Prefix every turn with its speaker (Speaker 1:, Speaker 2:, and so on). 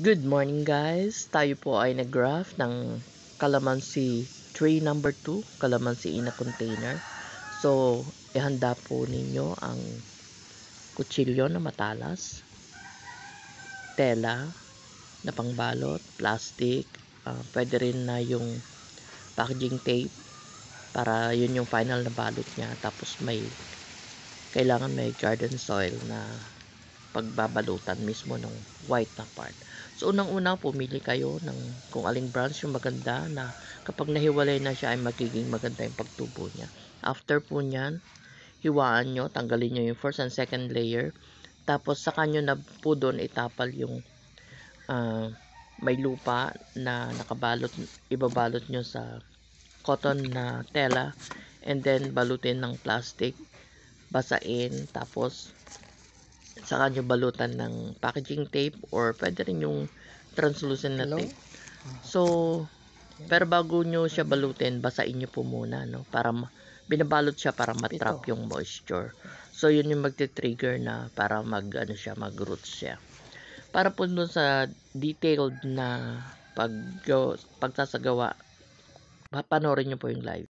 Speaker 1: Good morning guys! Tayo po ay nag-graft ng calamansi tray number 2, calamansi in a container. So, ihanda po ninyo ang kutsilyo na matalas, tela na pangbalot, plastic, pwede rin na yung packaging tape para yun yung final na balot niya. Tapos kailangan may garden soil na pagbabalutan mismo ng white na part. So, unang-una, pumili kayo ng kung aling branch yung maganda na kapag nahiwalay na siya ay magiging maganda yung pagtubo niya. After po niyan, hiwaan nyo, tanggalin nyo yung first and second layer. Tapos, saka nyo na po doon itapal yung may lupa na nakabalot, ibabalot nyo sa cotton na tela and then balutin ng plastic, basain, tapos saka nyo balutan ng packaging tape or pwede rin yung translucent na tape. So, pero bago nyo siya balutin, basain nyo po muna, no? Para binabalot siya para matrap yung moisture. So, yun yung magte-trigger na para mag-roots siya. Para po dun sa detailed na pagsasagawa, panoorin nyo po yung live.